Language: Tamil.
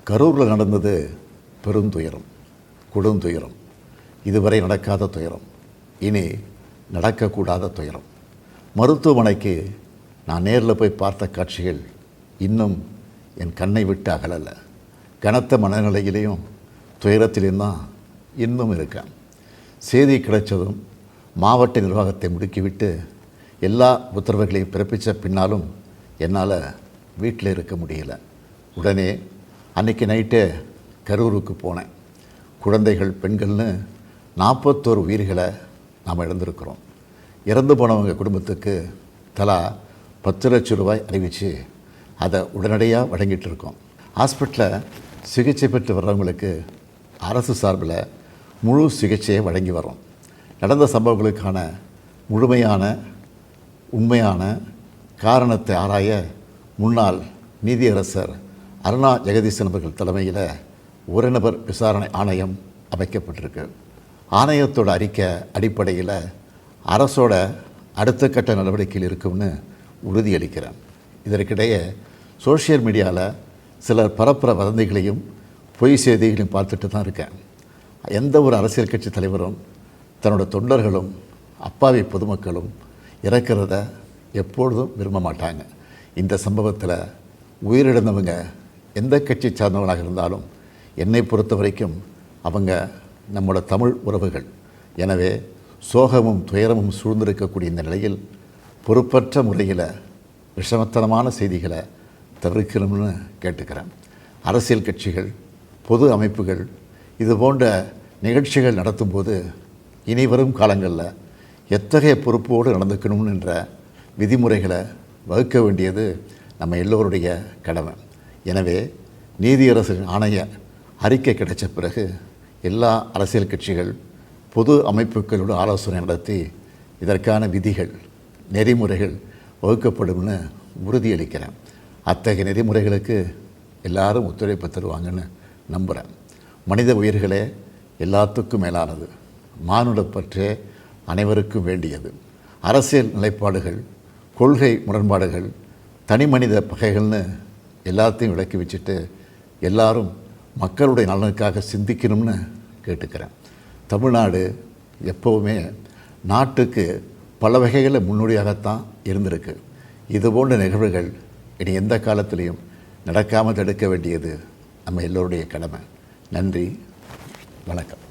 கரூரில் நடந்தது பெருந்துயரம், கொடுந்துயரம். இதுவரை நடக்காத துயரம், இனி நடக்கக்கூடாத துயரம். மருத்துவமனைக்கு நான் நேரில் போய் பார்த்த காட்சிகள் இன்னும் என் கண்ணை விட்டு அகலலை. கனத்த மனநிலையிலையும் துயரத்திலையும் தான் இன்னும் இருக்கேன். செய்தி கிடைச்சதும் மாவட்ட நிர்வாகத்தை முடுக்கிவிட்டு எல்லா உத்தரவுகளையும் பிறப்பித்த பின்னாலும் என்னால் வீட்டில் இருக்க முடியல. உடனே அன்றைக்கி நைட்டே கரூருக்கு போனேன். குழந்தைகள், பெண்கள்னு 41 உயிர்களை நாம் இழந்திருக்கிறோம். இறந்து போனவங்க குடும்பத்துக்கு தலா 10 லட்சம் ரூபாய் அறிவித்து அதை உடனடியாக வழங்கிட்டு இருக்கோம். ஹாஸ்பிட்டலில் சிகிச்சை பெற்று வர்றவங்களுக்கு அரசு சார்பில் முழு சிகிச்சையை வழங்கி வரோம். நடந்த சம்பவங்களுக்கான முழுமையான உண்மையான காரணத்தை ஆராய முன்னாள் நீதியரசர் அருணா ஜெகதீசன் அவர்கள் தலைமையில் ஒரு நபர் விசாரணை ஆணையம் அமைக்கப்பட்டிருக்கு. ஆணையத்தோட அறிக்கை அடிப்படையில் அரசோட அடுத்த கட்ட நடவடிக்கையில் இருக்கும்னு உறுதியளிக்கிறேன். இதற்கிடையே சோஷியல் மீடியாவில் சிலர் பரப்புகிற வதந்திகளையும் பொய் செய்திகளையும் பார்த்துட்டு தான் இருக்கேன். எந்த ஒரு அரசியல் கட்சி தலைவரும் தன்னோட தொண்டர்களும் அப்பாவி பொதுமக்களும் இறக்கிறத எப்பொழுதும் விரும்ப மாட்டாங்க. இந்த சம்பவத்தில் உயிரிழந்தவங்க எந்த கட்சி சார்ந்தவங்களாக இருந்தாலும் என்னை பொறுத்த வரைக்கும் அவங்க நம்மளோட தமிழ் உறவுகள். எனவே சோகமும் துயரமும் சூழ்ந்திருக்கக்கூடிய இந்த நிலையில் பொறுப்பற்ற முறையில் விஷமத்தனமான செய்திகளை தவிர்க்கணும்னு கேட்டுக்கிறேன். அரசியல் கட்சிகள், பொது அமைப்புகள் இது போன்ற நிகழ்ச்சிகள் நடத்தும்போது இனி வரும் காலங்களில் எத்தகைய பொறுப்போடு நடந்துக்கணும்னு என்ற விதிமுறைகளை வகுக்க வேண்டியது நம்ம எல்லோருடைய கடமை. எனவே நீதியரசரின் ஆணைய அறிக்கை கிடைச்ச பிறகு எல்லா அரசியல் கட்சிகள், பொது அமைப்புகளோடு ஆலோசனை நடத்தி இதற்கான விதிகள், நெறிமுறைகள் வகுக்கப்படும்னு உறுதியளிக்கிறேன். அத்தகைய நெறிமுறைகளுக்கு எல்லாரும் ஒத்துழைப்பு தருவாங்கன்னு நம்புகிறேன். மனித உயிர்களே எல்லாத்துக்கும் மேலானது. மானுடப்பற்றே அனைவருக்கும் வேண்டியது. அரசியல் நிலைப்பாடுகள், கொள்கை முரண்பாடுகள், தனி மனித பகைகள்னு எல்லாத்தையும் விலக்கி வச்சுட்டு எல்லாரும் மக்களுடைய நலனுக்காக சிந்திக்கணும்னு கேட்டுக்கிறேன். தமிழ்நாடு எப்போவுமே நாட்டுக்கு பல வகைகளில் முன்னோடியாகத்தான் இருந்திருக்கு. இதுபோன்ற நிகழ்வுகள் இனி எந்த காலத்திலையும் நடக்காமல் தடுக்க வேண்டியது நம்ம எல்லோருடைய கடமை. நன்றி, வணக்கம்.